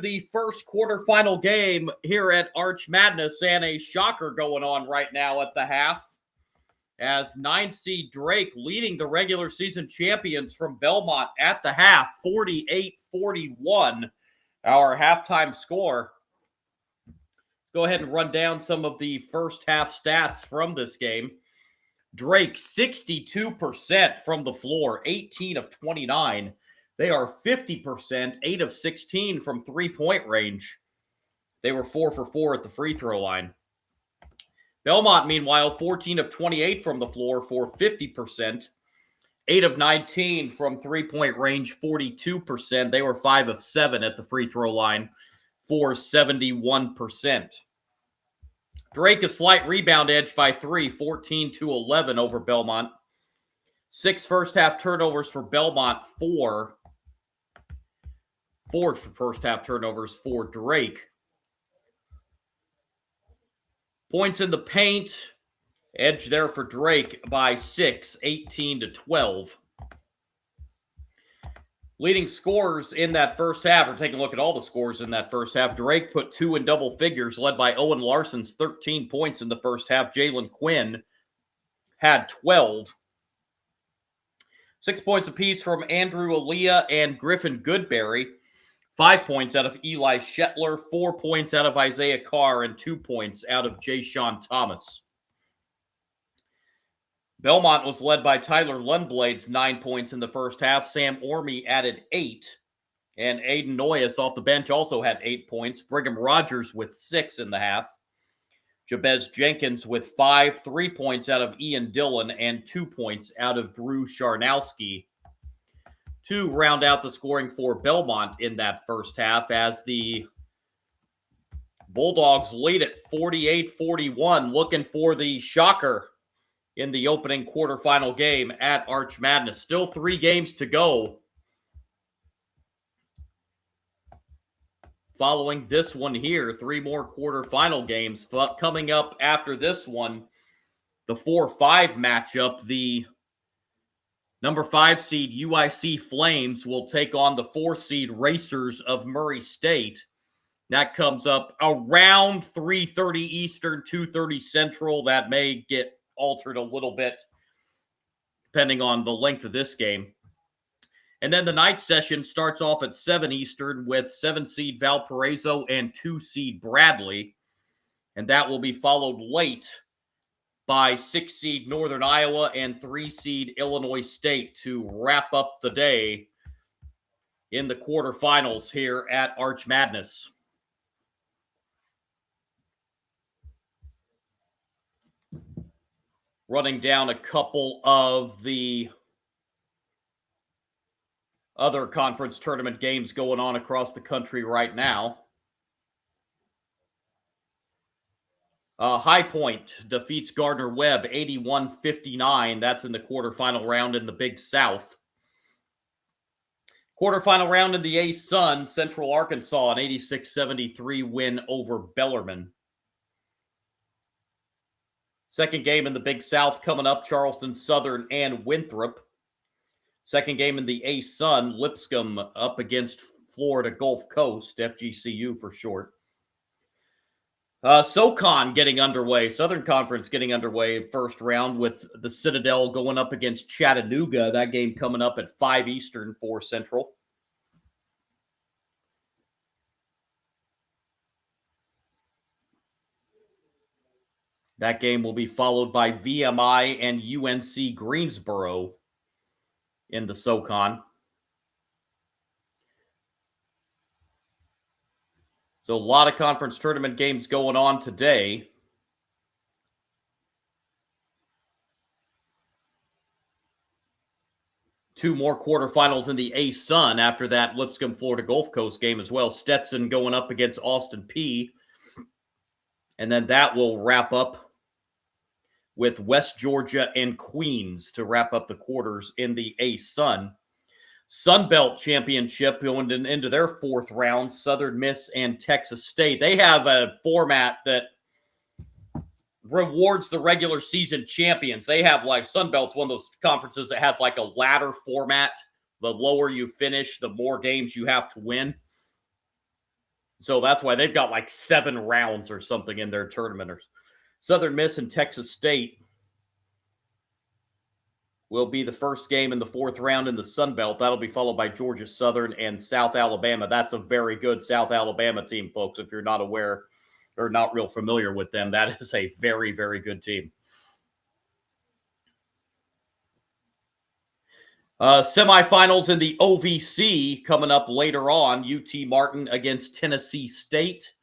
The first quarterfinal game here at Arch Madness, and a shocker going on right now at the half as 9 seed Drake leading the regular season champions from Belmont at the half, 48-41, our halftime score. Let's go ahead and run down some of the first half stats from this game. Drake, 62% from the floor, 18 of 29. They are 50%, 8 of 16 from three-point range. They were 4 for 4 at the free throw line. Belmont, meanwhile, 14 of 28 from the floor for 50%, 8 of 19 from three-point range, 42%. They were 5 of 7 at the free throw line for 71%. Drake, a slight rebound edge by 3, 14-11 over Belmont. 6 first-half turnovers for Belmont, 4 first-half turnovers for Drake. Points in the paint, edge there for Drake by 6, 18-12. Leading scorers in that first half, we're taking a look at all the scores in that first half. Drake put 2 in double figures, led by Owen Larson's 13 points in the first half. Jalen Quinn had 12. 6 points apiece from Andrew Aaliyah and Griffin Goodberry. 5 points out of Eli Shetler, 4 points out of Isaiah Carr, and 2 points out of Jayshawn Thomas. Belmont was led by Tyler Lundblade's 9 points in the first half. Sam Orme added 8. And Aiden Noyes off the bench also had 8 points. Brigham Rogers with 6 in the half. Jabez Jenkins with 5, 3 points out of Ian Dillon, and 2 points out of Drew Sharnowski to round out the scoring for Belmont in that first half as the Bulldogs lead at 48-41, looking for the shocker in the opening quarterfinal game at Arch Madness. Still 3 games to go following this one here. 3 more quarterfinal games coming up after this one. The 4-5 matchup, the number 5 seed UIC Flames will take on the 4 seed Racers of Murray State. That comes up around 3:30 Eastern, 2:30 Central. That may get altered a little bit depending on the length of this game. And then the night session starts off at 7 Eastern with 7 seed Valparaiso and 2 seed Bradley. And that will be followed late by 6 seed Northern Iowa and 3 seed Illinois State to wrap up the day in the quarterfinals here at Arch Madness. Running down a couple of the other conference tournament games going on across the country right now. High Point defeats Gardner-Webb 81-59. That's in the quarterfinal round in the Big South. Quarterfinal round in the A-Sun, Central Arkansas, an 86-73 win over Bellarmine. Second game in the Big South coming up, Charleston Southern and Winthrop. Second game in the A-Sun, Lipscomb up against Florida Gulf Coast, FGCU for short. SoCon getting underway, Southern Conference getting underway first round with the Citadel going up against Chattanooga. That game coming up at 5 Eastern for Central. That game will be followed by VMI and UNC Greensboro in the SoCon. So a lot of conference tournament games going on today. Two more quarterfinals in the A-Sun after that Lipscomb Florida Gulf Coast game as well. Stetson going up against Austin Peay. And then that will wrap up with West Georgia and Queens to wrap up the quarters in the A-Sun. Sun Belt Championship going into their fourth round, Southern Miss and Texas State. They have a format that rewards the regular season champions. They have Sun Belt's one of those conferences that has a ladder format. The lower you finish, the more games you have to win. So that's why they've got like 7 rounds or something in their tournament. Southern Miss and Texas State will be the first game in the 4th round in the Sun Belt. That'll be followed by Georgia Southern and South Alabama. That's a very good South Alabama team, folks. If you're not aware or not real familiar with them, that is a very, very good team. Semifinals in the OVC coming up later on. UT Martin against Tennessee State.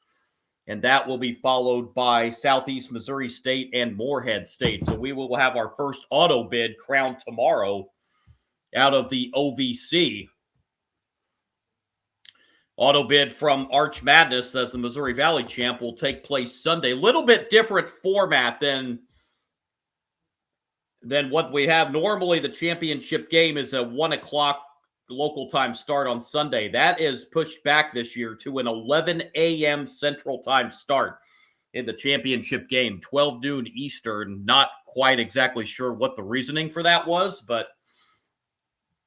And that will be followed by Southeast Missouri State and Morehead State. So we will have our first auto bid crowned tomorrow out of the OVC. Auto bid from Arch Madness, as the Missouri Valley champ, will take place Sunday. Little bit different format than what we have. Normally, the championship game is a 1 o'clock local time start on Sunday. That is pushed back this year to an 11 a.m. Central Time start in the championship game, 12 noon Eastern. Not quite exactly sure what the reasoning for that was, but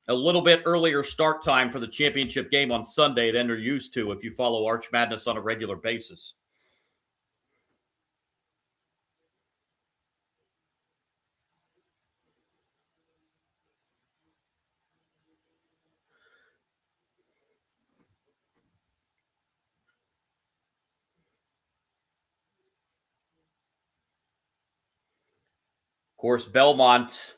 a little bit earlier start time for the championship game on Sunday than you're used to if you follow Arch Madness on a regular basis. Of course, Belmont,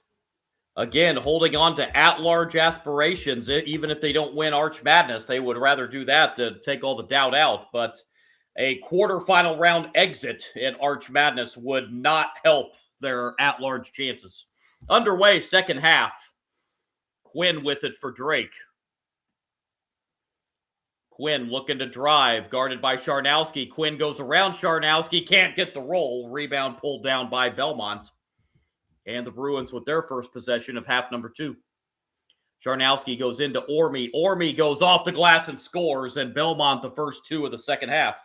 again, holding on to at-large aspirations. Even if they don't win Arch Madness, they would rather do that to take all the doubt out. But a quarterfinal round exit in Arch Madness would not help their at-large chances. Underway, second half. Quinn with it for Drake. Quinn looking to drive, guarded by Charnowski. Quinn goes around Charnowski, can't get the roll. Rebound pulled down by Belmont. And the Bruins with their first possession of half number 2. Charnowski goes into Orme. Orme goes off the glass and scores, and Belmont the first 2 of the second half.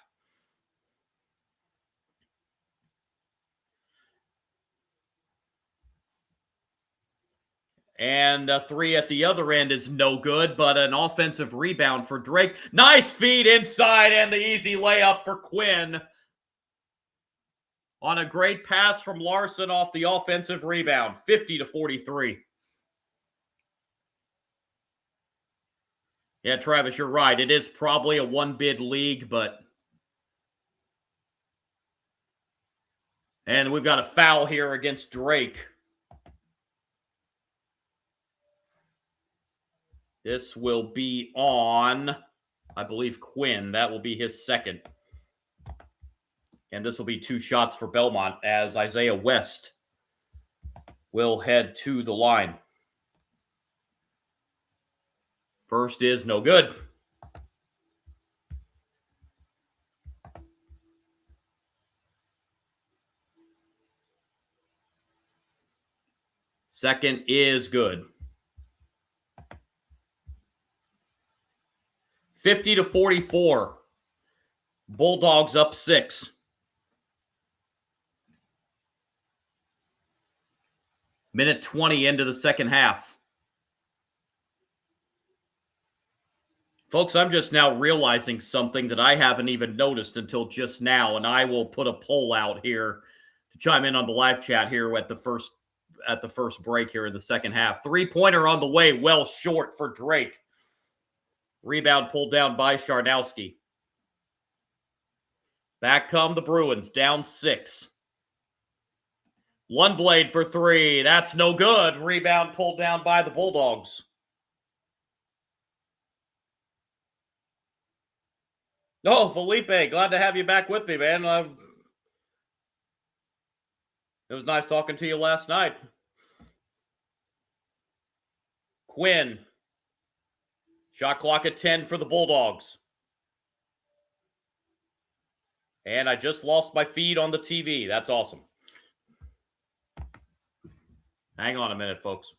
And a 3 at the other end is no good, but an offensive rebound for Drake. Nice feed inside and the easy layup for Quinn. On a great pass from Larson off the offensive rebound, 50-43. Yeah, Travis, you're right. It is probably a 1-bid league, but... And we've got a foul here against Drake. This will be on, I believe, Quinn. That will be his second. And this will be 2 shots for Belmont as Isaiah West will head to the line. First is no good. Second is good. 50-44. Bulldogs up 6. Minute 20 into the second half. Folks, I'm just now realizing something that I haven't even noticed until just now, and I will put a poll out here to chime in on the live chat here at the first break here in the second half. 3-pointer on the way, well short for Drake. Rebound pulled down by Charnowski. Back come the Bruins, down 6. One blade for 3. That's no good. Rebound pulled down by the Bulldogs. Oh, Felipe, glad to have you back with me, man. It was nice talking to you last night. Quinn. Shot clock at 10 for the Bulldogs. And I just lost my feed on the TV. That's awesome. Hang on a minute, folks.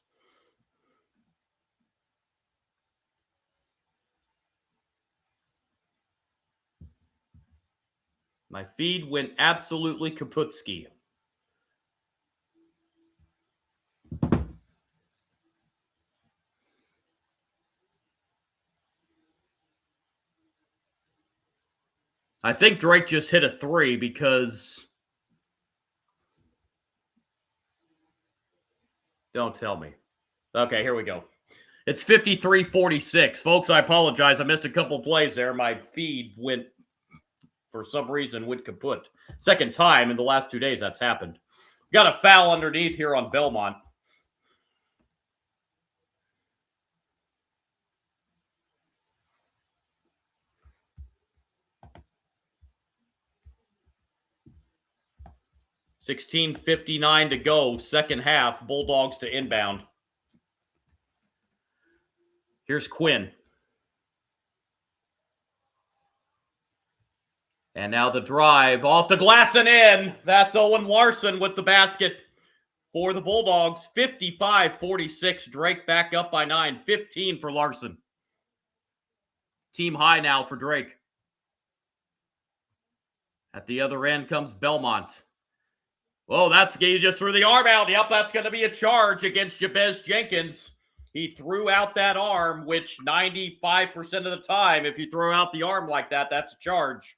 My feed went absolutely kaputski. I think Drake just hit a 3 because... Don't tell me. Okay, here we go. It's 53-46. Folks, I apologize. I missed a couple plays there. My feed went, for some reason, went kaput. Second time in the last 2 days that's happened. Got a foul underneath here on Belmont. $16:59 to go, second half. Bulldogs to inbound. Here's Quinn. And now the drive off the glass and in. That's Owen Larson with the basket for the Bulldogs. 55-46. Drake back up by 9. 15 for Larson. Team high now for Drake. At the other end comes Belmont. Oh, that's he just threw the arm out. Yep, that's going to be a charge against Jabez Jenkins. He threw out that arm, which 95% of the time, if you throw out the arm like that, that's a charge.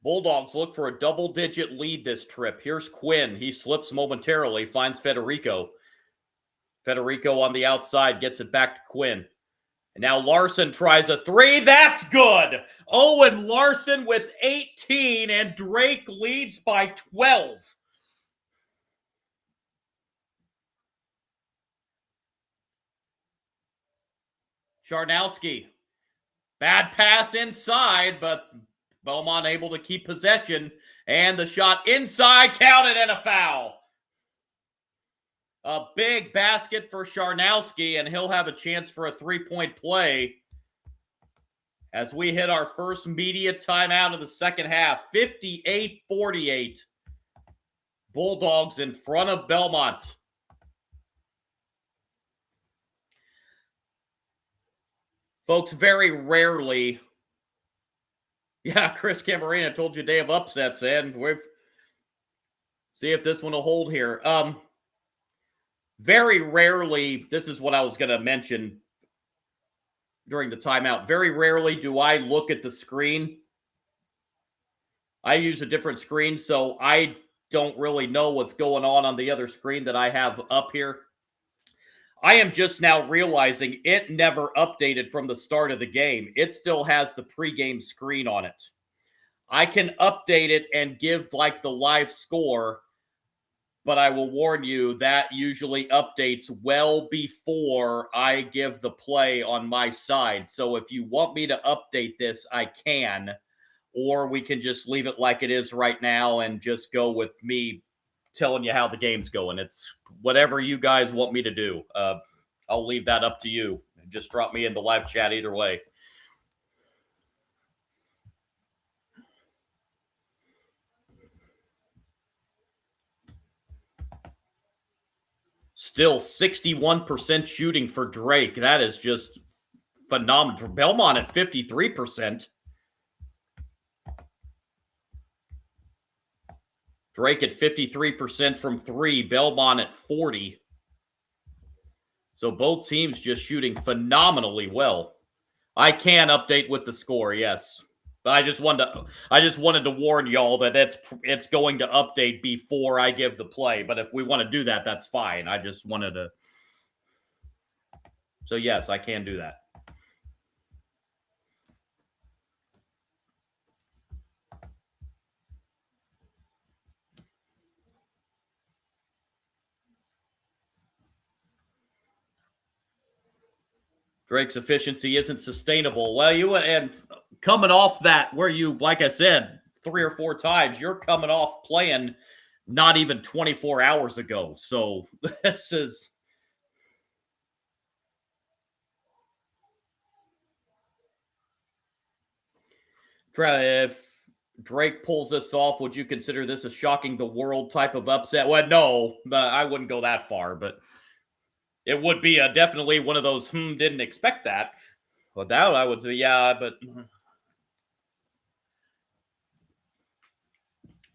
Bulldogs look for a double-digit lead this trip. Here's Quinn. He slips momentarily, finds Federico. Federico on the outside gets it back to Quinn. And now Larson tries a 3. That's good. Owen Larson with 18, and Drake leads by 12. Charnowski. Bad pass inside, but Belmont able to keep possession. And the shot inside, counted, and a foul. A big basket for Charnowski, and he'll have a chance for a three-point play as we hit our first media timeout of the second half. 58-48. Bulldogs in front of Belmont. Folks, very rarely... Yeah, Chris Camarena told you day of upsets, and we've... See if this one will hold here. Very rarely, this is what I was going to mention during the timeout. Very rarely do I look at the screen. I use a different screen, so I don't really know what's going on the other screen that I have up here. I am just now realizing it never updated from the start of the game. It still has the pregame screen on it. I can update it and give like the live score, but I will warn you that usually updates well before I give the play on my side. So if you want me to update this, I can, or we can just leave it like it is right now and just go with me telling you how the game's going. It's whatever you guys want me to do. I'll leave that up to you. Just drop me in the live chat either way. Still 61% shooting for Drake. That is just phenomenal. For Belmont at 53%. Drake at 53% from 3. Belmont at 40%. So both teams just shooting phenomenally well. I can update with the score, yes. But I just wanted to warn y'all that it's going to update before I give the play. But if we want to do that, that's fine. I just wanted to. So yes, I can do that. Drake's efficiency isn't sustainable. Well, and coming off that, where you, like I said, 3 or 4 times, you're coming off playing not even 24 hours ago. So this is... If Drake pulls this off, would you consider this a shocking the world type of upset? Well, no, I wouldn't go that far, but it would be definitely one of those, didn't expect that. Well, that I would say, yeah, but...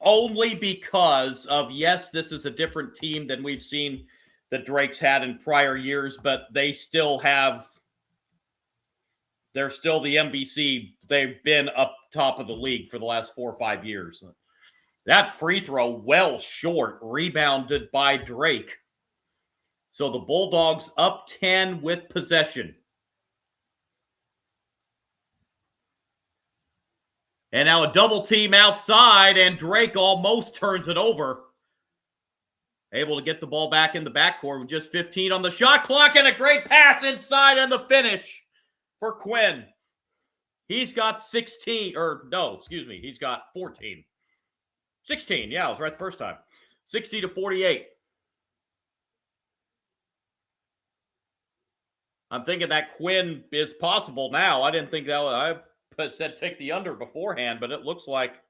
only because of, yes, this is a different team than we've seen that Drake's had in prior years, but they're still the MVC. They've been up top of the league for the last 4 or 5 years. That free throw well short, rebounded by Drake. So the Bulldogs up 10 with possession. And now a double team outside, and Drake almost turns it over. Able to get the ball back in the backcourt with just 15 on the shot clock, and a great pass inside and the finish for Quinn. He's got 16, he's got 14. 16, yeah, I was right the first time. 60-48. I'm thinking that Quinn is possible now. I didn't think that I said take the under beforehand, but it looks like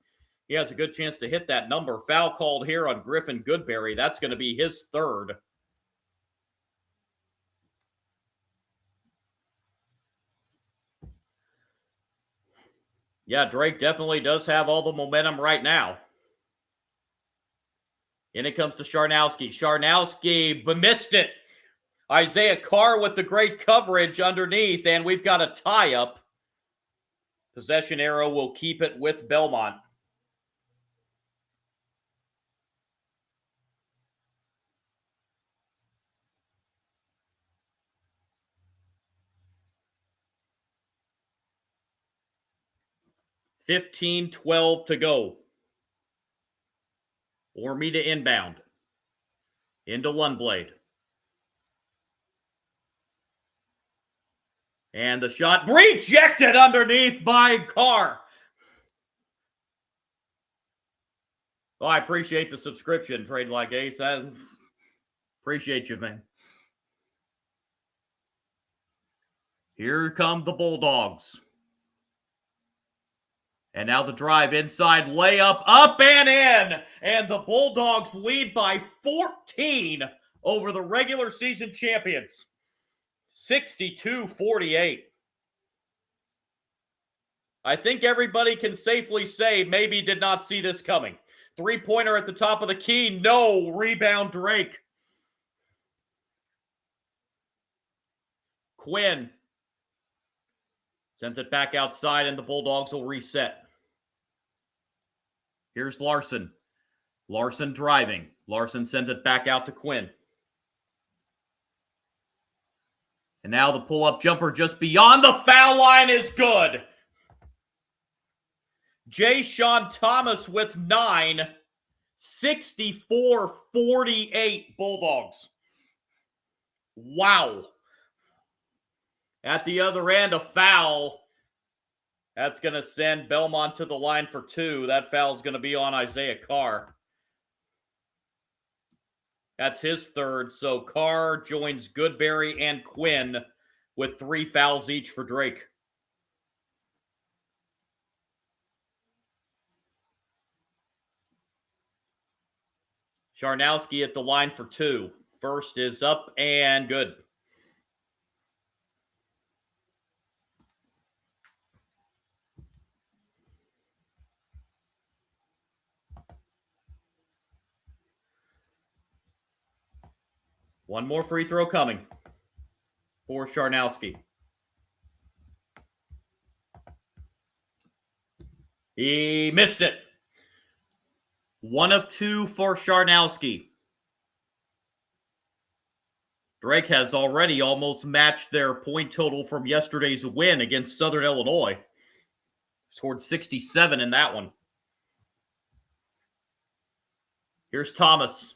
he has a good chance to hit that number. Foul called here on Griffin Goodberry. That's going to be his third. Yeah, Drake definitely does have all the momentum right now. In it comes to Charnowski. Charnowski missed it. Isaiah Carr with the great coverage underneath, and we've got a tie-up. Possession arrow will keep it with Belmont. $15-12 to go. Orme to inbound. Into Lundblade. And the shot rejected underneath by Carr. Oh, I appreciate the subscription, Trade Like Ace. I appreciate you, man. Here come the Bulldogs. And now the drive inside, layup, up and in. And the Bulldogs lead by 14 over the regular season champions. 62-48. I think everybody can safely say maybe did not see this coming. Three-pointer at the top of the key. No. Rebound Drake. Quinn sends it back outside, and the Bulldogs will reset. Here's Larson. Larson driving. Larson sends it back out to Quinn. And now the pull-up jumper just beyond the foul line is good. Jay Sean Thomas with 9. 64-48 Bulldogs. Wow. At the other end, a foul. That's going to send Belmont to the line for 2. That foul is going to be on Isaiah Carr. That's his third. So Carr joins Goodberry and Quinn with 3 fouls each for Drake. Charnowski at the line for 2. First is up and good. One more free throw coming for Charnowski. He missed it. 1 of 2 for Charnowski. Drake has already almost matched their point total from yesterday's win against Southern Illinois. Scored 67 in that one. Here's Thomas.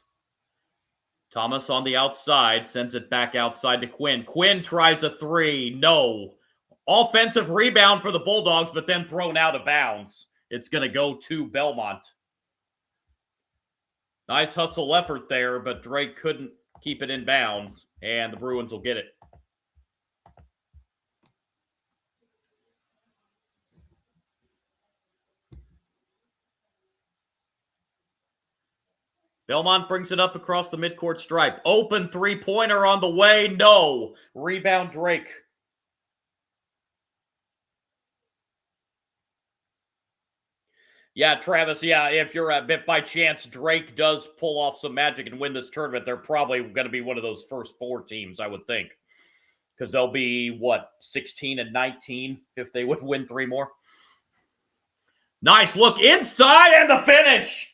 Thomas on the outside, sends it back outside to Quinn. Quinn tries a 3. No. Offensive rebound for the Bulldogs, but then thrown out of bounds. It's going to go to Belmont. Nice hustle effort there, but Drake couldn't keep it in bounds, and the Bruins will get it. Belmont brings it up across the midcourt stripe. Open three-pointer on the way. No. Rebound Drake. Yeah, Travis, yeah, if by chance Drake does pull off some magic and win this tournament, they're probably going to be one of those first 4 teams, I would think. Because they'll be, 16 and 19 if they would win 3 more. Nice look inside and the finish.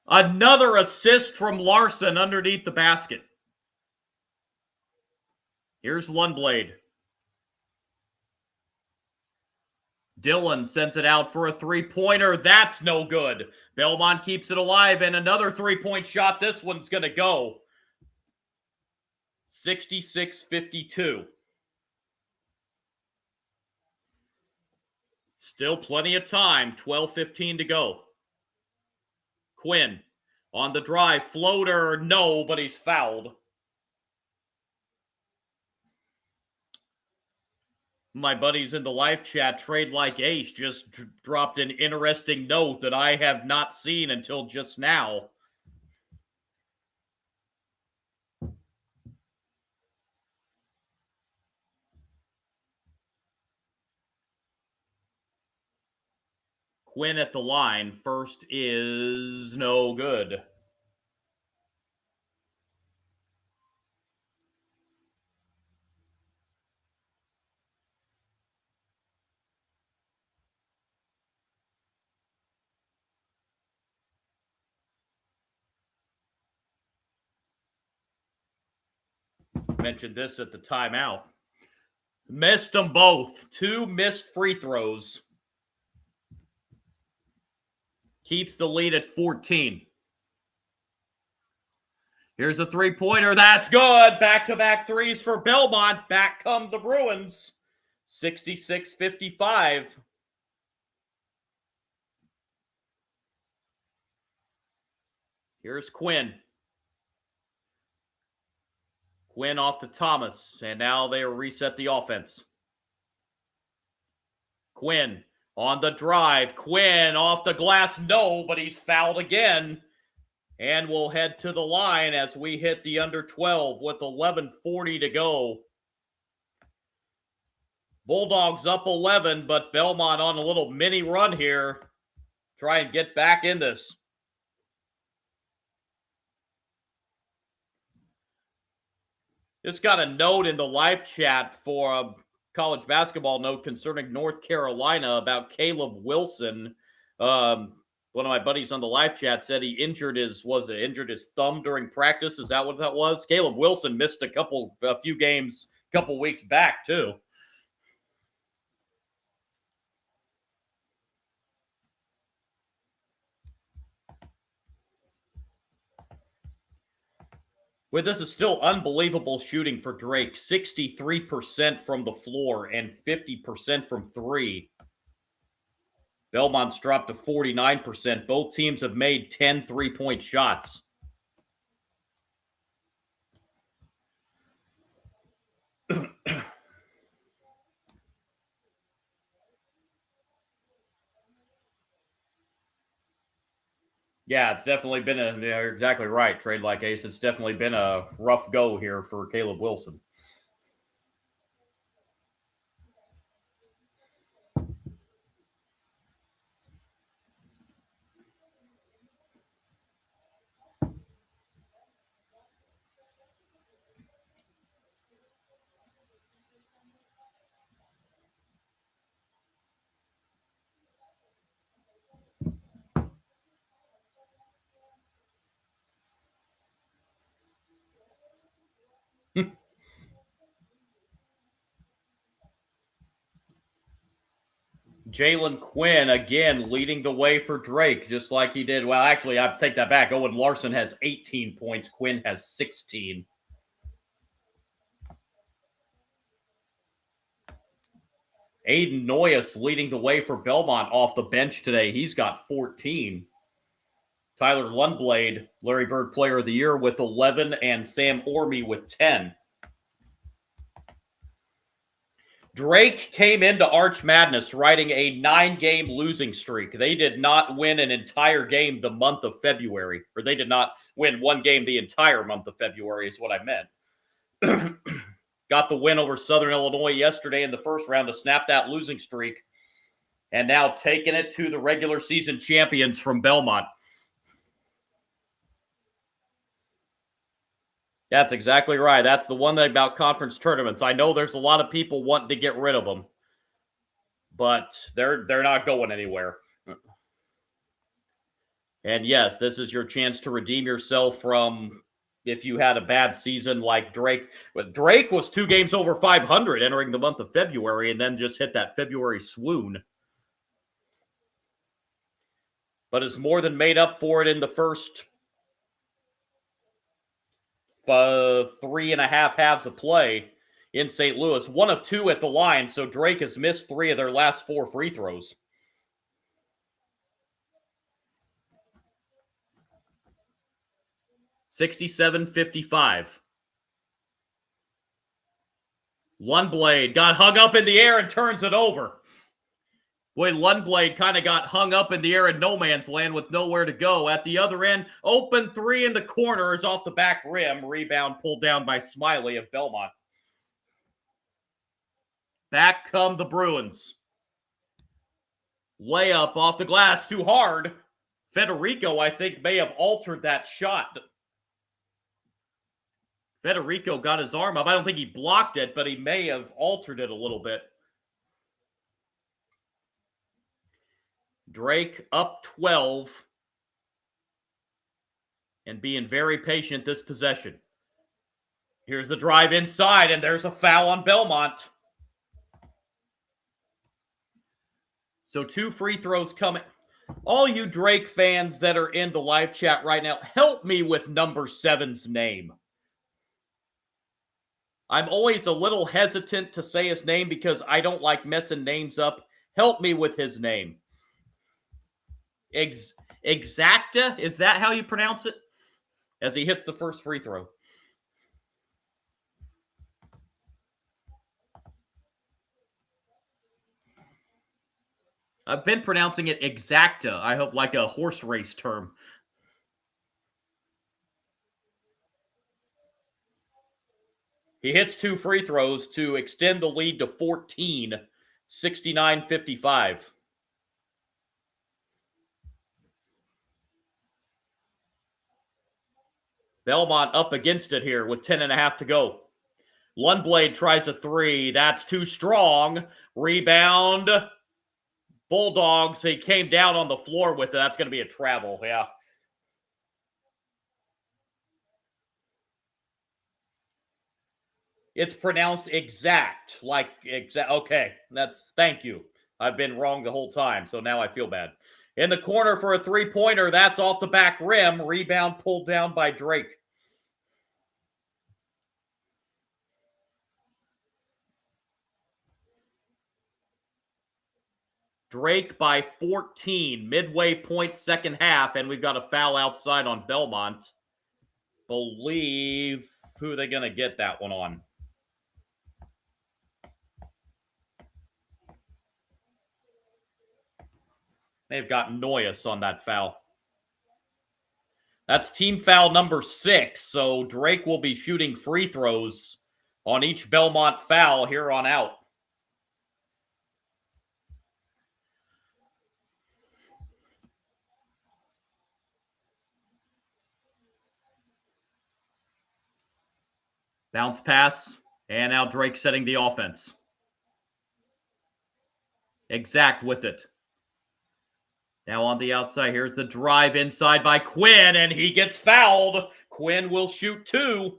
Another assist from Larson underneath the basket. Here's Lundblade. Dillon sends it out for a 3-pointer. That's no good. Belmont keeps it alive, and another 3-point shot. This one's going to go. 66-52. Still plenty of time. 12:15 to go. Quinn on the drive. Floater. No, but he's fouled. My buddies in the live chat, Trade Like Ace, just dropped an interesting note that I have not seen until just now. Quinn at the line. First is no good. Mentioned this at the timeout. Missed them both. 2 missed free throws. Keeps the lead at 14. Here's a 3-pointer. That's good. Back-to-back threes for Belmont. Back come the Bruins. 66-55. Here's Quinn. Quinn off to Thomas, and now they reset the offense. Quinn on the drive. Quinn off the glass. No, but he's fouled again. And we'll head to the line as we hit the under 12 with 11:40 to go. Bulldogs up 11, but Belmont on a little mini run here. Try and get back in this. Just got a note in the live chat for a college basketball note concerning North Carolina about Caleb Wilson. One of my buddies on the live chat said he injured his thumb during practice. Is that what that was? Caleb Wilson missed a few games a couple weeks back too. Well, this is still unbelievable shooting for Drake. 63% from the floor and 50% from 3. Belmont's dropped to 49%. Both teams have made 10 3-point shots. Yeah, it's definitely been you're exactly right, Trade Like Ace. It's definitely been a rough go here for Caleb Wilson. Jalen Quinn, again, leading the way for Drake, just like he did. Well, actually, I take that back. Owen Larson has 18 points. Quinn has 16. Aiden Noyes leading the way for Belmont off the bench today. He's got 14. Tyler Lundblade, Larry Bird Player of the Year with 11, and Sam Orme with 10. Drake came into Arch Madness riding a 9-game losing streak. They did not win an entire game the month of February, or they did not win one game the entire month of February is what I meant. got the win over Southern Illinois yesterday in the first round to snap that losing streak. And now taking it to the regular season champions from Belmont. That's exactly right. That's the one thing about conference tournaments. I know there's a lot of people wanting to get rid of them, but they're not going anywhere. And yes, this is your chance to redeem yourself from if you had a bad season like Drake. But Drake was 2 games over 500 entering the month of February and then just hit that February swoon. But has more than made up for it in the first 3.5 halves of play in St. Louis. 1 of 2 at the line, so Drake has missed 3 of their last 4 free throws. $67-55. Lundblade got hung up in the air and turns it over. Boy, Lundblade kind of got hung up in the air in no man's land with nowhere to go. At the other end, open 3 in the corner is off the back rim. Rebound pulled down by Smiley of Belmont. Back come the Bruins. Layup off the glass, too hard. Federico, I think, may have altered that shot. Federico got his arm up. I don't think he blocked it, but he may have altered it a little bit. Drake up 12 and being very patient this possession. Here's the drive inside, and there's a foul on Belmont. So 2 free throws coming. All you Drake fans that are in the live chat right now, help me with number 7's name. I'm always a little hesitant to say his name because I don't like messing names up. Help me with his name. Exacta? Is that how you pronounce it? As he hits the first free throw. I've been pronouncing it exacta. I hope like a horse race term. He hits 2 free throws to extend the lead to 14, 69-55. Belmont up against it here with 10.5 to go. Lundblade tries a 3. That's too strong. Rebound. Bulldogs. He came down on the floor with it. That's going to be a travel. Yeah. It's pronounced exact. Like exact. Okay. Thank you. I've been wrong the whole time, so now I feel bad. In the corner for a 3-pointer. That's off the back rim. Rebound pulled down by Drake. Drake by 14. Midway point second half, and we've got a foul outside on Belmont. Believe who are they going to get that one on? They've got Noyes on that foul. That's team foul number 6, so Drake will be shooting free throws on each Belmont foul here on out. Bounce pass, and now Drake setting the offense. Exact with it. Now on the outside, here's the drive inside by Quinn, and he gets fouled. Quinn will shoot 2.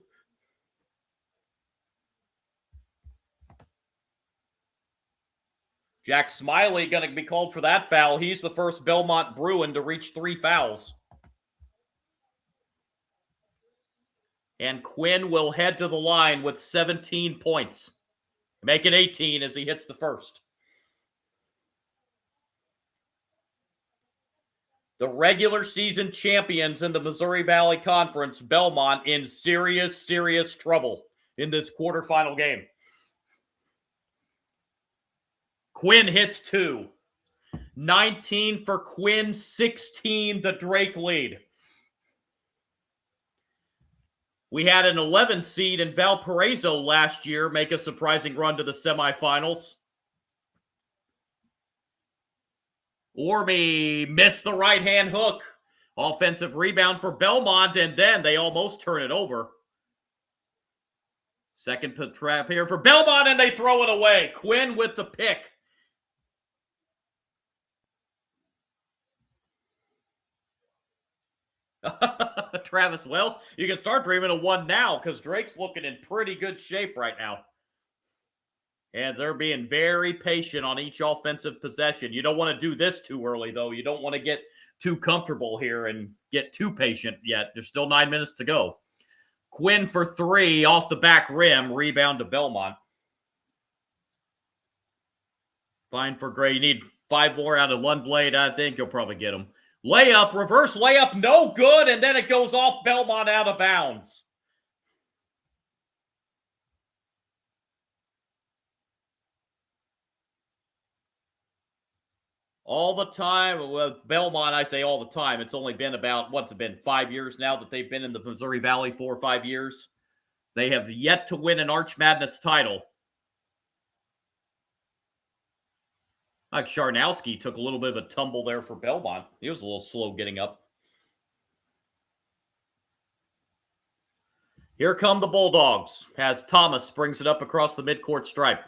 Jack Smiley going to be called for that foul. He's the first Belmont Bruin to reach 3 fouls. And Quinn will head to the line with 17 points. Make it 18 as he hits the first. The regular season champions in the Missouri Valley Conference, Belmont, in serious, serious trouble in this quarterfinal game. Quinn hits 2. 19 for Quinn, 16 the Drake lead. We had an 11 seed in Valparaiso last year make a surprising run to the semifinals. Orme missed the right-hand hook. Offensive rebound for Belmont, and then they almost turn it over. Second trap here for Belmont, and they throw it away. Quinn with the pick. Travis, well, you can start dreaming of one now because Drake's looking in pretty good shape right now. And they're being very patient on each offensive possession. You don't want to do this too early, though. You don't want to get too comfortable here and get too patient yet. There's still 9 minutes to go. Quinn for 3 off the back rim. Rebound to Belmont. Fine for Gray. You need 5 more out of Lundblade. I think you'll probably get them. Layup, reverse layup, no good, and then it goes off Belmont out of bounds. All the time, with Belmont, I say all the time, it's only been about, what's it been, 5 years now that they've been in the Missouri Valley, 4 or 5 years. They have yet to win an Arch Madness title. Like Charnowski took a little bit of a tumble there for Belmont. He was a little slow getting up. Here come the Bulldogs as Thomas brings it up across the midcourt stripe.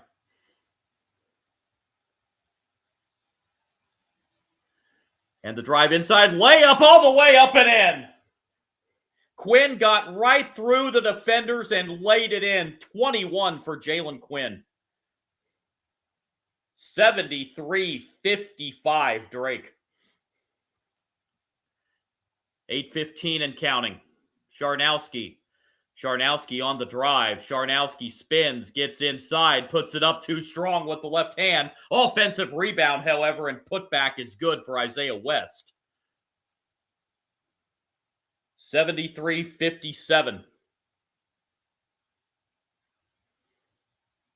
And the drive inside, layup all the way up and in. Quinn got right through the defenders and laid it in. 21 for Jalen Quinn. 73-55 Drake. 8:15 and counting. Charnowski on the drive. Charnowski spins, gets inside, puts it up too strong with the left hand. Offensive rebound, however, and putback is good for Isaiah West. 73-57.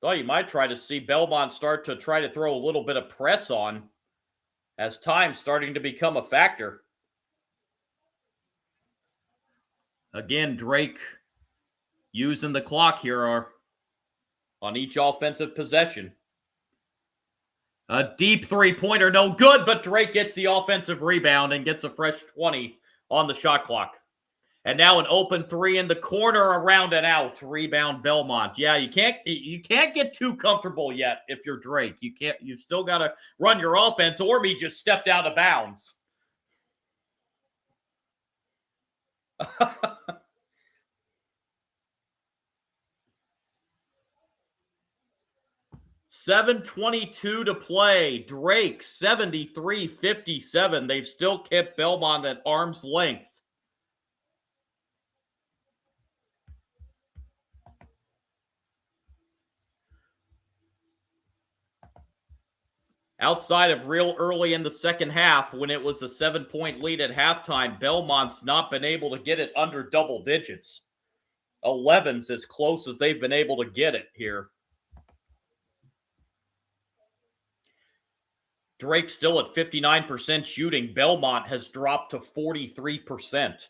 Well, you might try to see Belmont start to try to throw a little bit of press on as time's starting to become a factor. Again, Drake using the clock here on each offensive possession. A deep three-pointer, no good, but Drake gets the offensive rebound and gets a fresh 20 on the shot clock. And now an open 3 in the corner, around and out. Rebound Belmont. Yeah, you can't get too comfortable yet if you're Drake. You still got to run your offense. Orme just stepped out of bounds. $7:22 to play. Drake 73-57. They've still kept Belmont at arm's length. Outside of real early in the second half, when it was a 7-point lead at halftime, Belmont's not been able to get it under double digits. 11's as close as they've been able to get it here. Drake still at 59% shooting. Belmont has dropped to 43%.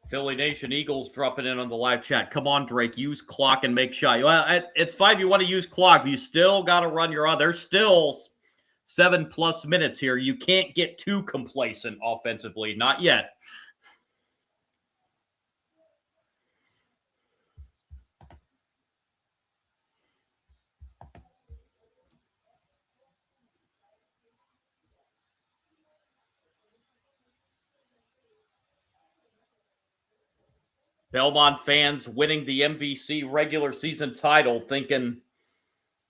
Philly Nation Eagles dropping in on the live chat. Come on, Drake. Use clock and make shot. Well, it's 5. You want to use clock, but you still got to run your own. There's still 7+ minutes here. You can't get too complacent offensively. Not yet. Belmont fans winning the MVC regular season title, thinking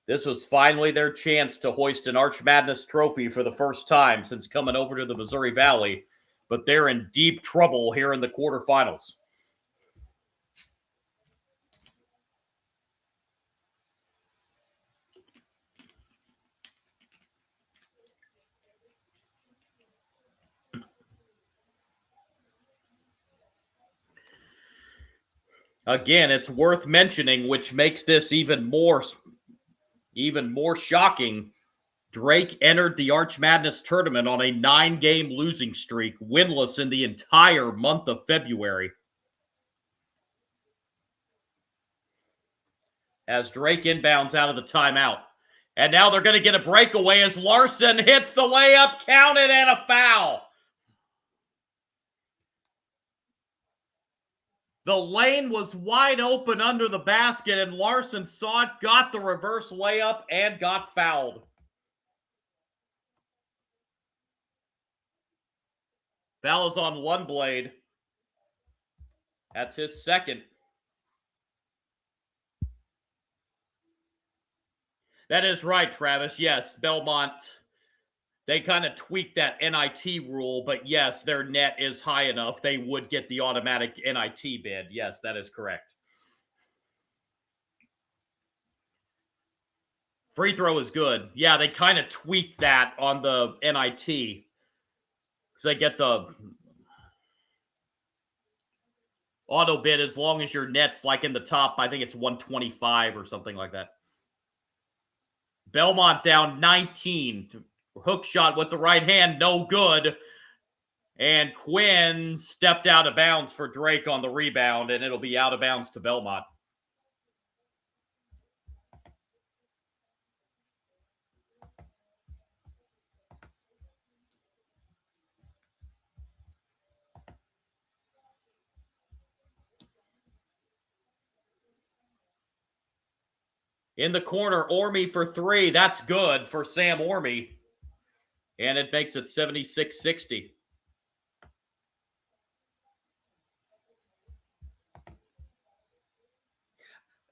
this was finally their chance to hoist an Arch Madness trophy for the first time since coming over to the Missouri Valley, but they're in deep trouble here in the quarterfinals. Again, it's worth mentioning, which makes this even more shocking. Drake entered the Arch Madness tournament on a 9-game losing streak, winless in the entire month of February. As Drake inbounds out of the timeout. And now they're going to get a breakaway as Larson hits the layup, counted, and a foul. The lane was wide open under the basket, and Larson saw it, got the reverse layup, and got fouled. Foul is on Lundblade. That's his second. That is right, Travis. Yes, Belmont, they kind of tweaked that NIT rule, but yes, their net is high enough. They would get the automatic NIT bid. Yes, that is correct. Free throw is good. Yeah, they kind of tweaked that on the NIT. Because they get the auto bid as long as your net's like in the top, I think it's 125 or something like that. Belmont down 19. Hook shot with the right hand, no good. And Quinn stepped out of bounds for Drake on the rebound, and it'll be out of bounds to Belmont. In the corner, Orme for three. That's good for Sam Orme. And it makes it 76-60.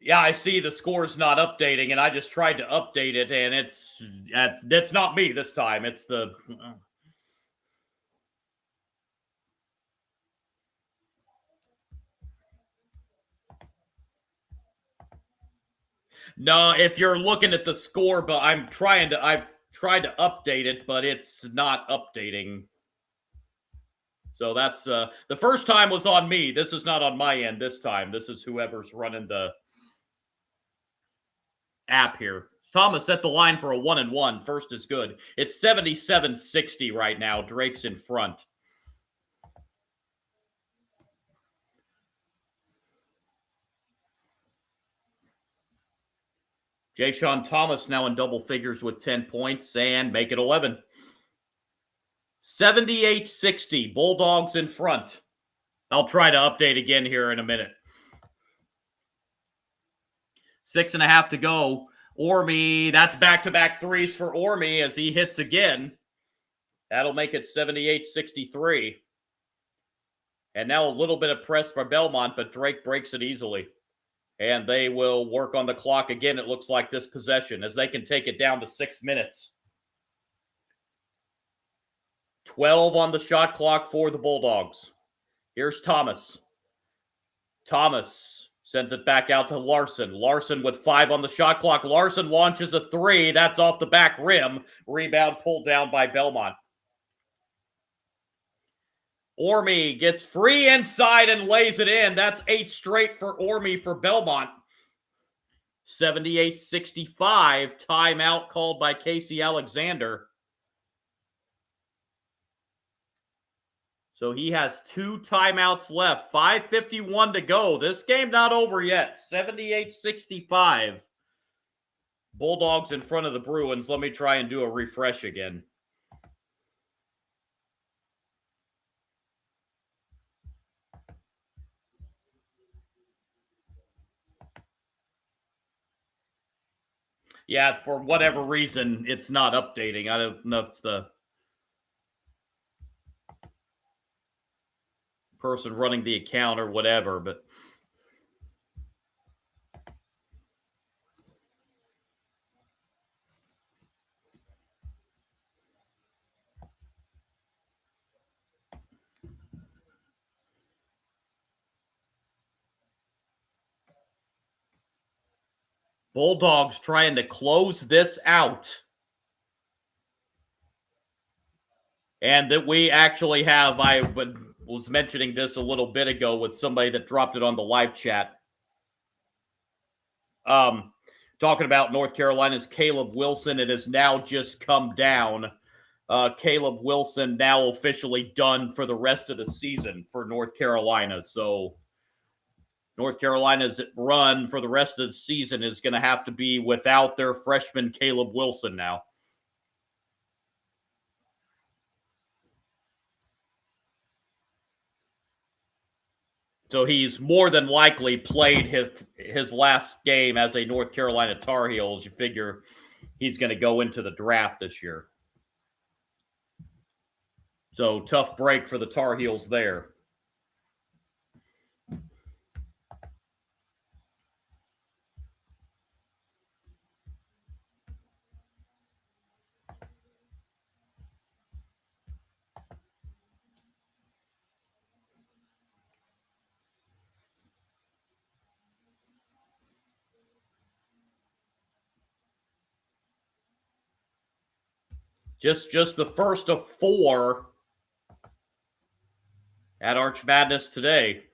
Yeah, I see the score's not updating, and I just tried to update it, and it's not me this time. It's the... No, if you're looking at the score, but I've tried to update it, but it's not updating. So that's the first time was on me. This is not on my end this time. This is whoever's running the app here. Thomas set the line for a 1-and-1. First is good. It's 77-60 right now. Drake's in front. Jaysean Thomas now in double figures with 10 points and make it 11. 78-60. Bulldogs in front. I'll try to update again here in a minute. 6.5 to go. Orme, that's back-to-back threes for Orme as he hits again. That'll make it 78-63. And now a little bit of press by Belmont, but Drake breaks it easily. And they will work on the clock again, it looks like, this possession, as they can take it down to 6 minutes. 12 on the shot clock for the Bulldogs. Here's Thomas. Thomas sends it back out to Larson. Larson with 5 on the shot clock. Larson launches a three. That's off the back rim. Rebound pulled down by Belmont. Orme gets free inside and lays it in. That's 8 straight for Orme for Belmont. 78-65. Timeout called by Casey Alexander. So he has 2 timeouts left. 5:51 to go. This game not over yet. 78-65. Bulldogs in front of the Bruins. Let me try and do a refresh again. Yeah, for whatever reason, it's not updating. I don't know if it's the person running the account or whatever, but Bulldogs trying to close this out. And that we actually have, I was mentioning this a little bit ago with somebody that dropped it on the live chat. Talking about North Carolina's Caleb Wilson, it has now just come down. Caleb Wilson now officially done for the rest of the season for North Carolina. So North Carolina's run for the rest of the season is going to have to be without their freshman Caleb Wilson now. So he's more than likely played his last game as a North Carolina Tar Heel, as you figure he's going to go into the draft this year. So tough break for the Tar Heels there. Just the first of 4 at Arch Madness today.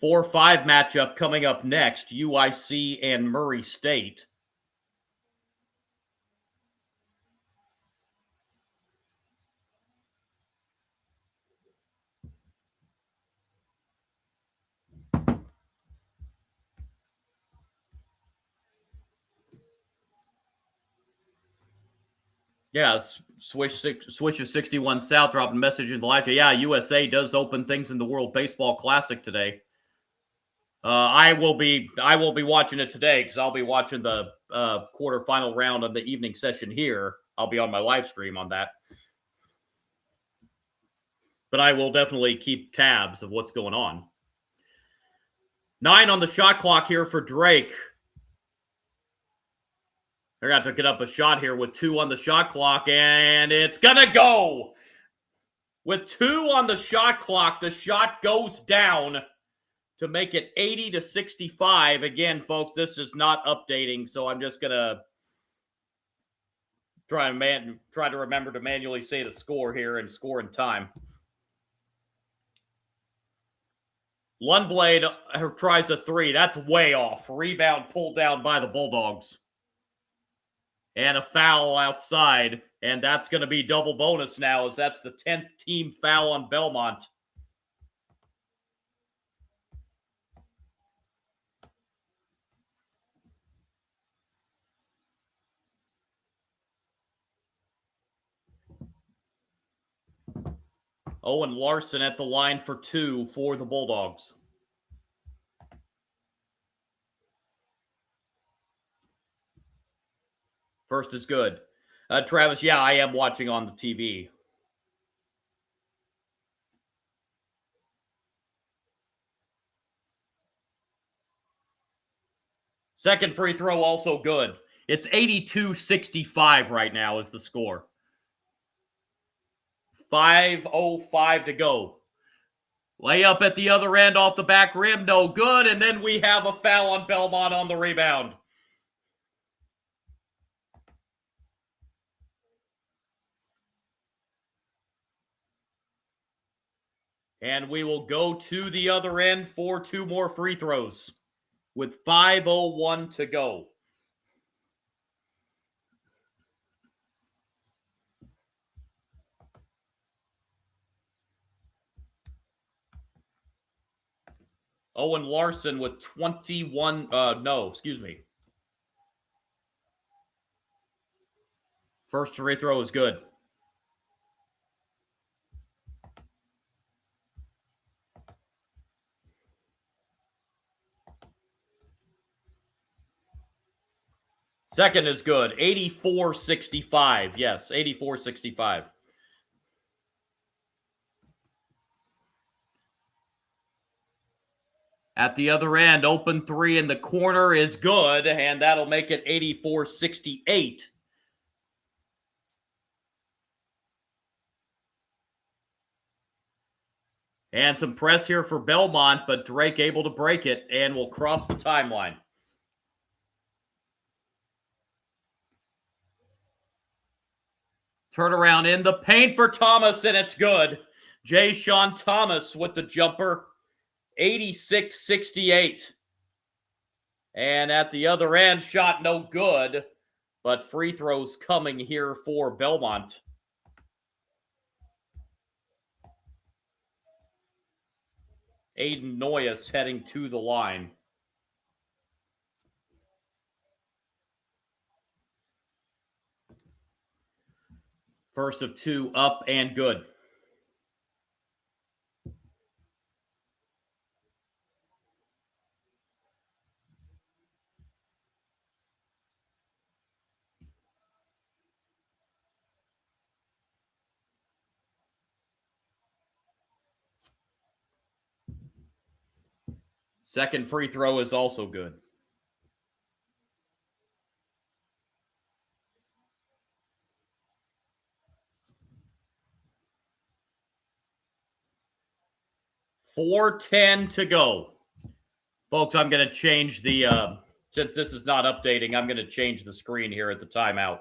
4-5 matchup coming up next, UIC and Murray State. Yeah, Swish of 61 South dropping a message in the live chat. Yeah, USA does open things in the World Baseball Classic today. I will be watching it today because I'll be watching the quarterfinal round of the evening session here. I'll be on my live stream on that. But I will definitely keep tabs of what's going on. 9 on the shot clock here for Drake. They're going to get up a shot here with 2 on the shot clock, and it's going to go. With 2 on the shot clock, the shot goes down to make it 80-65. Again, folks, this is not updating, so I'm just going to try to remember to manually say the score here and score in time. Lundblade tries a 3. That's way off. Rebound pulled down by the Bulldogs. And a foul outside. And that's going to be double bonus now, as that's the 10th team foul on Belmont. Owen Larson at the line for 2 for the Bulldogs. First is good. Travis, yeah, I am watching on the TV. Second free throw also good. It's 82-65 right now is the score. 5:05 to go. Layup at the other end off the back rim, no good. And then we have a foul on Belmont on the rebound. And we will go to the other end for 2 more free throws with 5:01 to go. Owen Larson with 21. First free throw is good. Second is good. 84-65. Yes, 84-65. At the other end, open 3 in the corner is good, and that'll make it 84-68. And some press here for Belmont, but Drake able to break it and will cross the timeline. Turnaround in the paint for Thomas, and it's good. Jay Sean Thomas with the jumper, 86-68. And at the other end, shot no good, but free throws coming here for Belmont. Aiden Noyes heading to the line. First of two, up and good. Second free throw is also good. .410 to go. Folks, I'm going to change the, since this is not updating, I'm going to change the screen here at the timeout.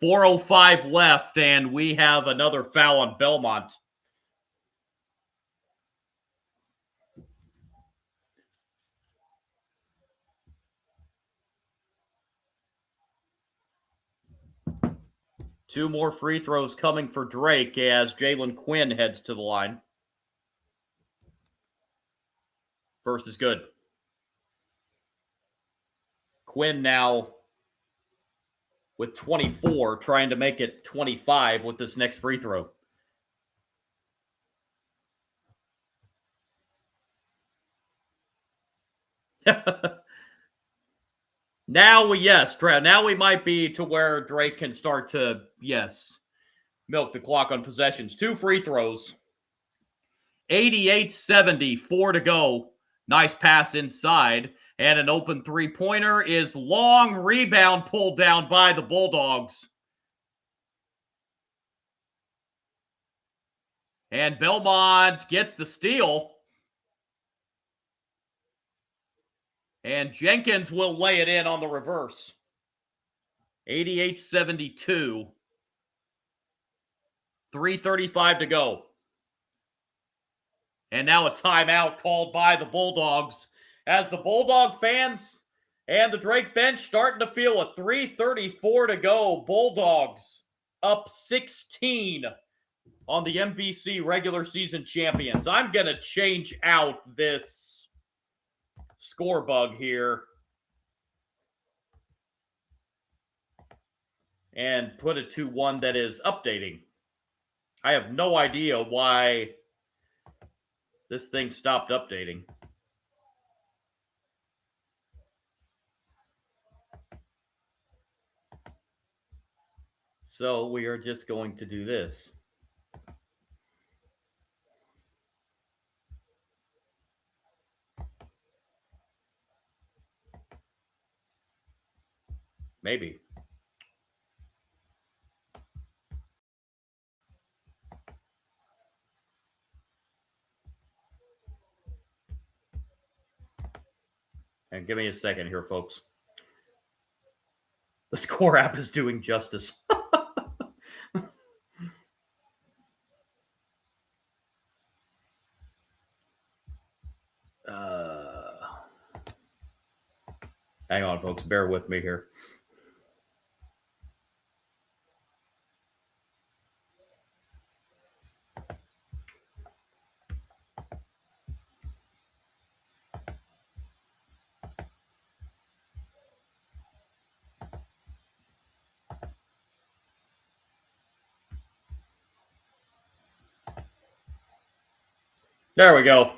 4:05 left, and we have another foul on Belmont. Two more free throws coming for Drake as Jalen Quinn heads to the line. First is good. Quinn now with 24, trying to make it 25 with this next free throw. Now we might be to where Drake can start to, milk the clock on possessions. Two free throws. 88-70, 4 to go. Nice pass inside. And an open three-pointer is long. Rebound pulled down by the Bulldogs. And Belmont gets the steal. And Jenkins will lay it in on the reverse. 88-72. 3:35 to go. And now a timeout called by the Bulldogs as the Bulldog fans and the Drake bench starting to feel it. 3:34 to go. Bulldogs up 16 on the MVC regular season champions. I'm going to change out this score bug here and put it to one that is updating. I have no idea why this thing stopped updating. So we are just going to do this. Maybe. And give me a second here, folks. The score app is doing justice. Hang on, folks. Bear with me here. There we go.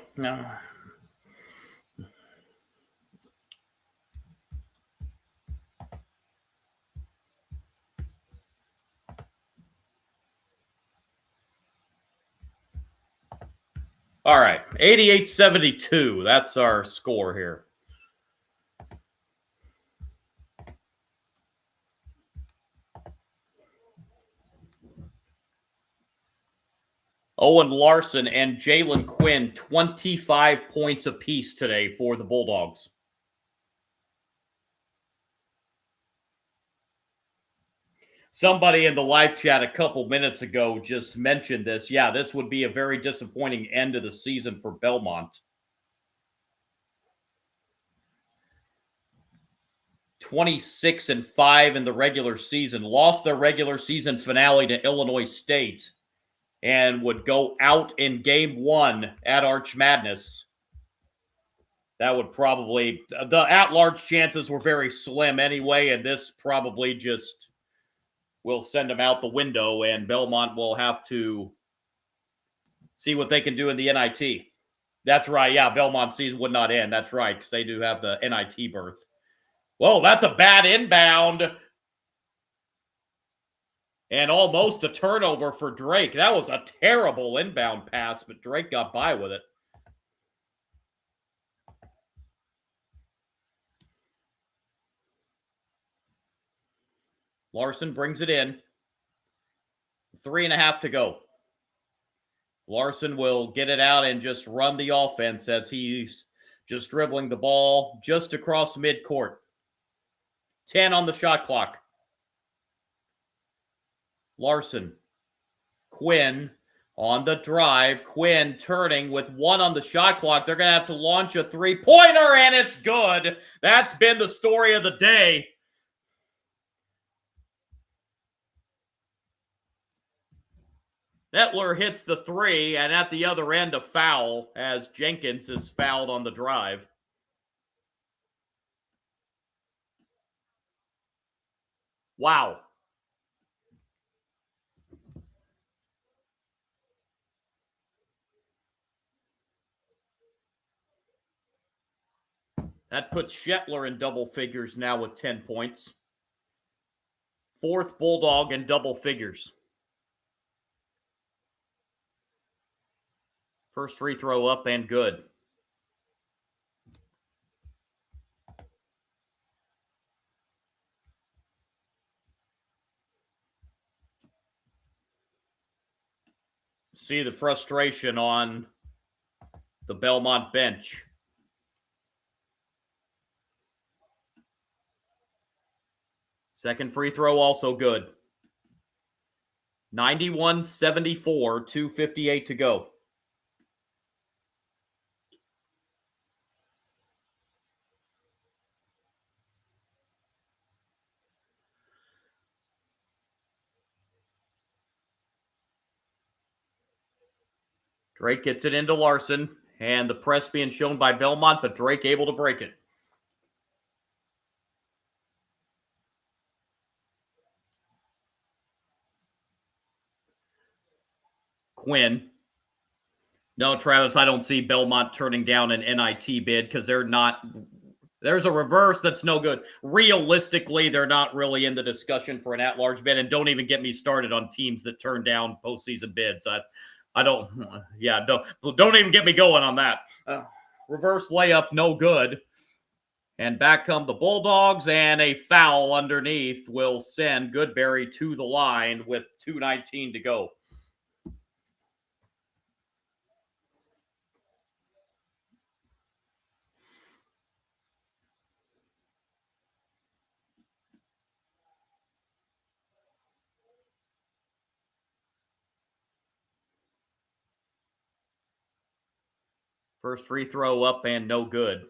All right, 88-72. That's our score here. Owen Larson and Jalen Quinn, 25 points apiece today for the Bulldogs. Somebody in the live chat a couple minutes ago just mentioned this. Yeah, this would be a very disappointing end of the season for Belmont. 26-5 in the regular season, lost their regular season finale to Illinois State, and would go out in game 1 at Arch Madness. That would probably, the at-large chances were very slim anyway, and this probably just will send them out the window, and Belmont will have to see what they can do in the NIT. That's right, yeah, Belmont season would not end. That's right, because they do have the NIT berth. Whoa, that's a bad inbound. And almost a turnover for Drake. That was a terrible inbound pass, but Drake got by with it. Larson brings it in. 3.5 to go. Larson will get it out and just run the offense as he's just dribbling the ball just across midcourt. 10 on the shot clock. Larson. Quinn on the drive. Quinn turning with 1 on the shot clock. They're going to have to launch a three-pointer, and it's good. That's been the story of the day. Nettler hits the 3, and at the other end, a foul as Jenkins is fouled on the drive. Wow. That puts Shetler in double figures now with 10 points. 4th Bulldog in double figures. First free throw up and good. See the frustration on the Belmont bench. Second free throw also good. 91-74, 2:58 to go. Drake gets it into Larson, and the press being shown by Belmont, but Drake able to break it. Quinn. No, Travis, I don't see Belmont turning down an NIT bid because they're not. There's a reverse that's no good. Realistically, they're not really in the discussion for an at-large bid, and don't even get me started on teams that turn down postseason bids. I don't. Yeah, don't even get me going on that. Reverse layup, no good. And back come the Bulldogs, and a foul underneath will send Goodberry to the line with 2:19 to go. First free throw up and no good.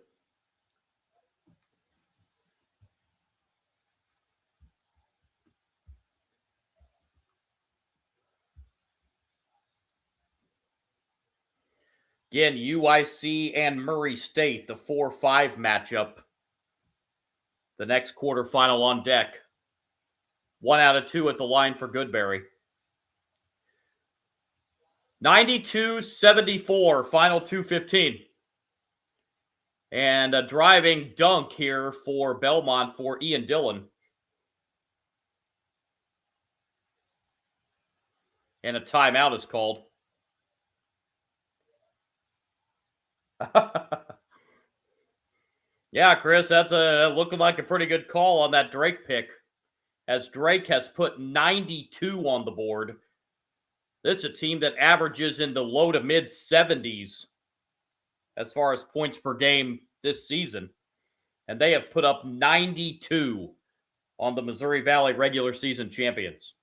Again, UIC and Murray State, the 4-5 matchup. The next quarterfinal on deck. 1 out of 2 at the line for Goodberry. 92-74, final 2:15. And a driving dunk here for Belmont for Ian Dillon. And a timeout is called. Yeah, Chris, that's looking like a pretty good call on that Drake pick, as Drake has put 92 on the board. This is a team that averages in the low to mid 70s as far as points per game this season. And they have put up 92 on the Missouri Valley regular season champions.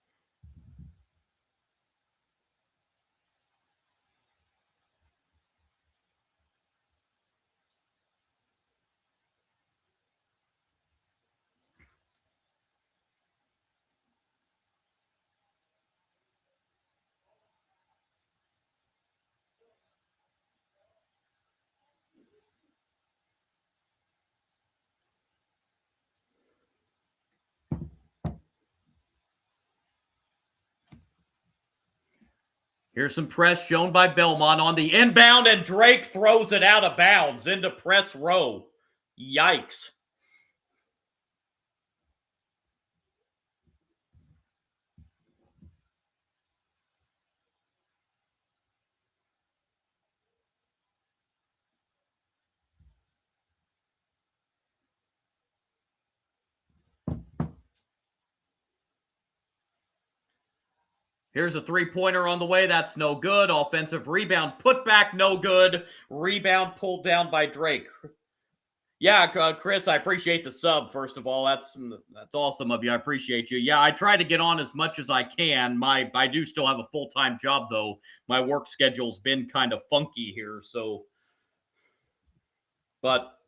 Here's some press shown by Belmont on the inbound, and Drake throws it out of bounds into press row. Yikes. Here's a three-pointer on the way. That's no good. Offensive rebound. Put back, no good. Rebound pulled down by Drake. Yeah, Chris, I appreciate the sub, first of all. That's awesome of you. I appreciate you. Yeah, I try to get on as much as I can. I do still have a full-time job, though. My work schedule's been kind of funky here, so. But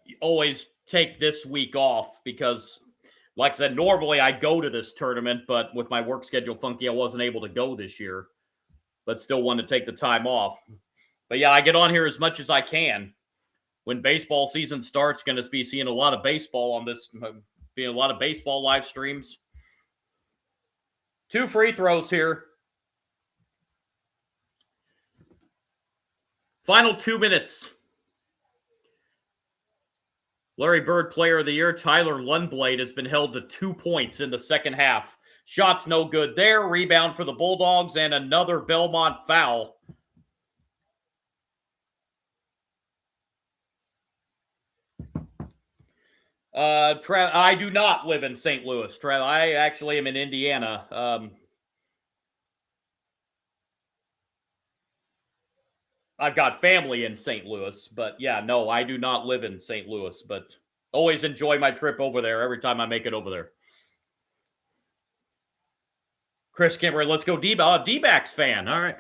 you always take this week off because, like I said, normally I go to this tournament, but with my work schedule funky, I wasn't able to go this year. But still wanted to take the time off. But yeah, I get on here as much as I can. When baseball season starts, going to be seeing a lot of baseball on this, being a lot of baseball live streams. 2 free throws here. Final 2 minutes. Larry Bird Player of the Year, Tyler Lundblade, has been held to 2 points in the second half. Shots no good there. Rebound for the Bulldogs and another Belmont foul. I do not live in St. Louis. I actually am in Indiana. I've got family in St. Louis, but yeah, no, I do not live in St. Louis, but always enjoy my trip over there every time I make it over there. Chris Kimber, let's go D-backs fan. All right.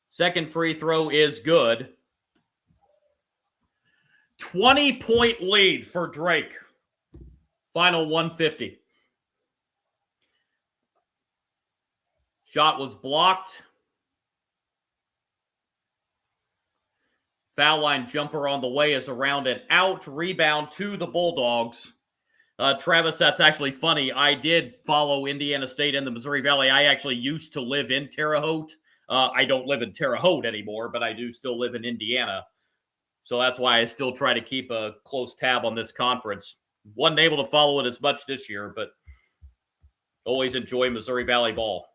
Second free throw is good. 20-point lead for Drake. Final 150. Shot was blocked. Foul line jumper on the way is around and out. Rebound to the Bulldogs. Travis, that's actually funny. I did follow Indiana State and the Missouri Valley. I actually used to live in Terre Haute. I don't live in Terre Haute anymore, but I do still live in Indiana. So that's why I still try to keep a close tab on this conference. Wasn't able to follow it as much this year, but always enjoy Missouri Valley ball.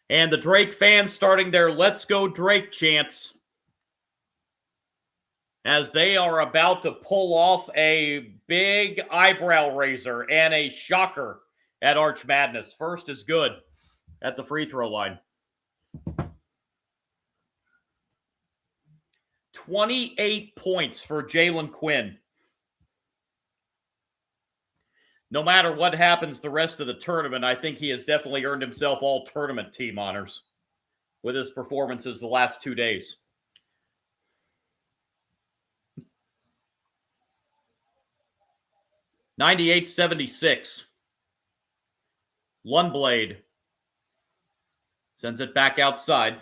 And the Drake fans starting their Let's Go Drake chants as they are about to pull off a big eyebrow raiser and a shocker at Arch Madness. First is good at the free throw line. 28 points for Jalen Quinn. No matter what happens the rest of the tournament, I think he has definitely earned himself all tournament team honors with his performances the last 2 days. (98-76). Lundblade sends it back outside.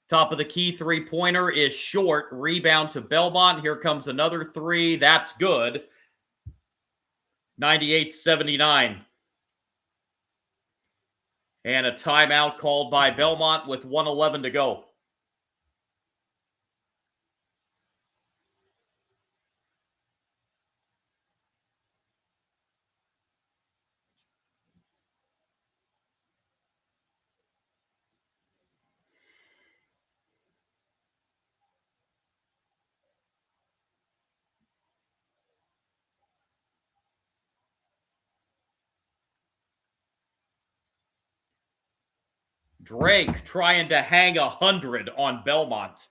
Top of the key three-pointer is short. Rebound to Belmont. Here comes another three. That's good. 98-79. And a timeout called by Belmont with 1:11 to go. Drake trying to hang 100 on Belmont.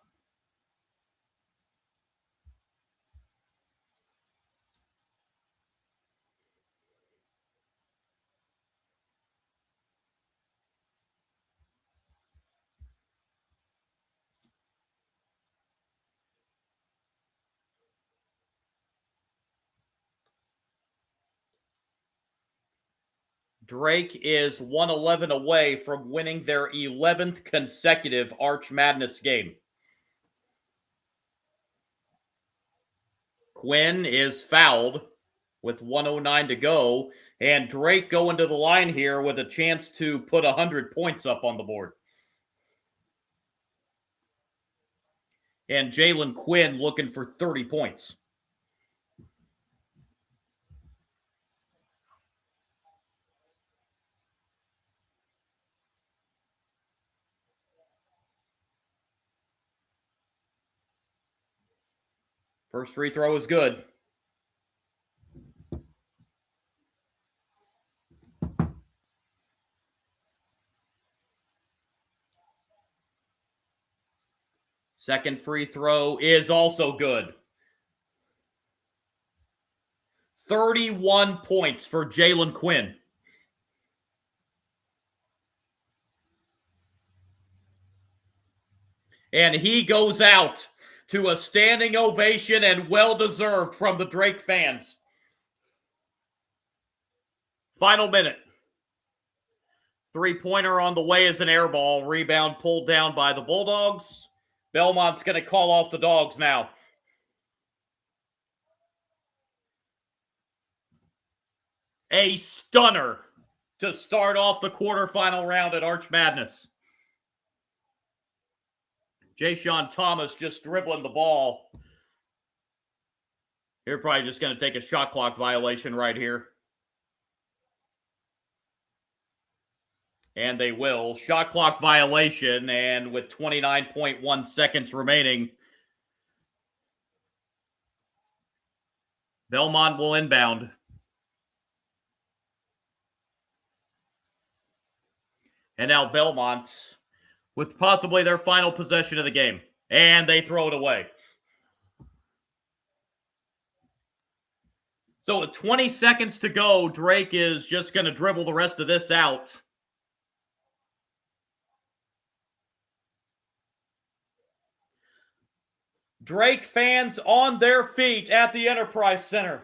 Drake is 111 away from winning their 11th consecutive Arch Madness game. Quinn is fouled with 1:09 to go, and Drake going to the line here with a chance to put 100 points up on the board. And Jalen Quinn looking for 30 points. First free throw is good. Second free throw is also good. 31 points for Jalen Quinn. And he goes out to a standing ovation and well-deserved from the Drake fans. Final minute. Three-pointer on the way as an air ball. Rebound pulled down by the Bulldogs. Belmont's going to call off the Dogs now. A stunner to start off the quarterfinal round at Arch Madness. Ja'Shawn Thomas just dribbling the ball. They're probably just going to take a shot clock violation right here. And they will. Shot clock violation, and with 29.1 seconds remaining, Belmont will inbound. And now Belmont with possibly their final possession of the game. And they throw it away. So with 20 seconds to go, Drake is just going to dribble the rest of this out. Drake fans on their feet at the Enterprise Center.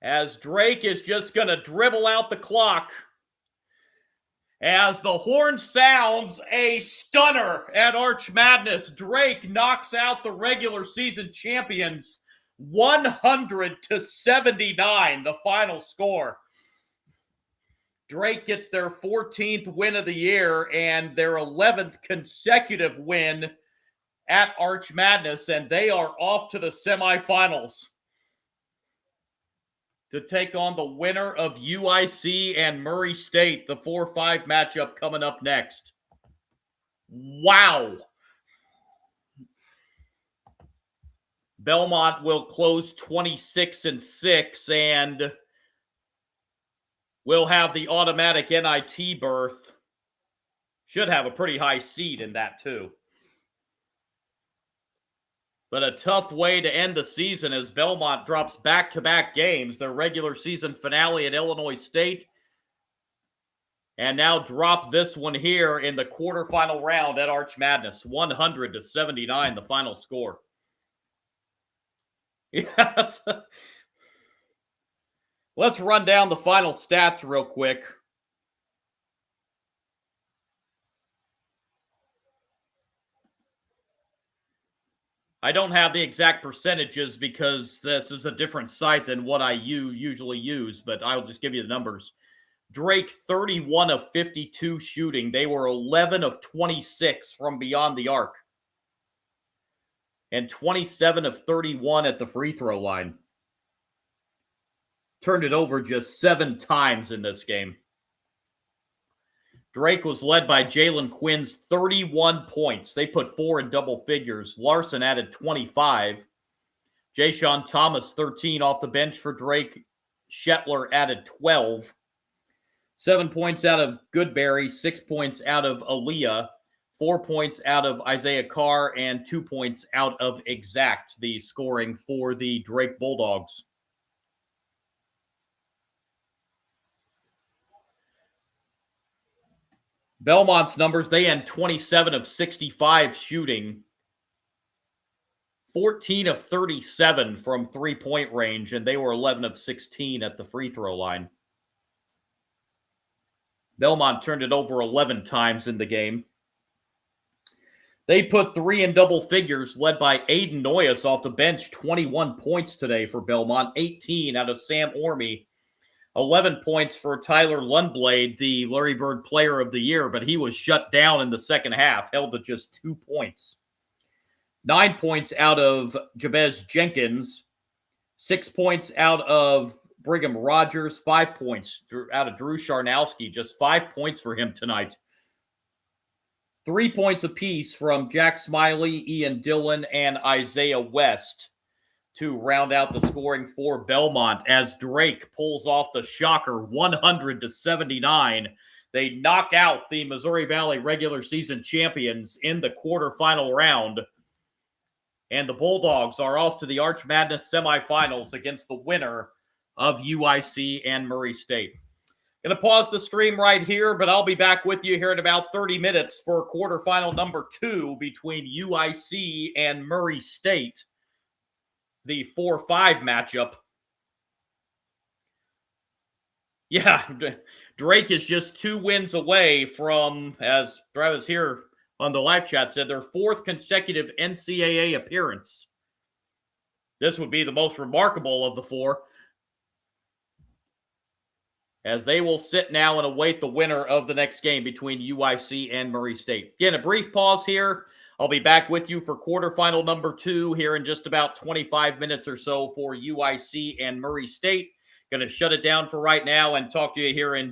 As Drake is just going to dribble out the clock. As the horn sounds, a stunner at Arch Madness. Drake knocks out the regular season champions 100-79, the final score. Drake gets their 14th win of the year and their 11th consecutive win at Arch Madness, and they are off to the semifinals to take on the winner of UIC and Murray State, the 4-5 matchup coming up next. Wow. Belmont will close 26-6 and will have the automatic NIT berth. Should have a pretty high seed in that too. But a tough way to end the season as Belmont drops back-to-back games, their regular season finale at Illinois State, and now drop this one here in the quarterfinal round at Arch Madness. 100-79, the final score. Yeah, let's run down the final stats real quick. I don't have the exact percentages because this is a different site than what I usually use, but I'll just give you the numbers. Drake, 31 of 52 shooting. They were 11 of 26 from beyond the arc. And 27 of 31 at the free throw line. Turned it over just 7 times in this game. Drake was led by Jalen Quinn's 31 points. They put 4 in double figures. Larson added 25. Ja'Shawn Thomas, 13 off the bench for Drake. Shetler added 12. 7 points out of Goodberry, 6 points out of Aaliyah, 4 points out of Isaiah Carr, and 2 points out of Exact, the scoring for the Drake Bulldogs. Belmont's numbers, they end 27 of 65 shooting, 14 of 37 from three-point range, and they were 11 of 16 at the free throw line. Belmont turned it over 11 times in the game. They put 3 in double figures, led by Aiden Noyes off the bench, 21 points today for Belmont, 18 out of Sam Orme. 11 points for Tyler Lundblade, the Larry Bird Player of the Year, but he was shut down in the second half, held to just 2 points. 9 points out of Jabez Jenkins, 6 points out of Brigham Rogers, 5 points out of Drew Sharnowski, just 5 points for him tonight. 3 points apiece from Jack Smiley, Ian Dillon, and Isaiah West to round out the scoring for Belmont as Drake pulls off the shocker 100-79. They knock out the Missouri Valley regular season champions in the quarterfinal round. And the Bulldogs are off to the Arch Madness semifinals against the winner of UIC and Murray State. Going to pause the stream right here, but I'll be back with you here in about 30 minutes for quarterfinal number 2 between UIC and Murray State, the 4-5 matchup. Yeah, Drake is just 2 wins away from, as Travis here on the live chat said, their 4th consecutive NCAA appearance. This would be the most remarkable of the 4, as they will sit now and await the winner of the next game between UIC and Murray State. Again, a brief pause here. I'll be back with you for quarterfinal number 2 here in just about 25 minutes or so for UIC and Murray State. Going to shut it down for right now and talk to you here in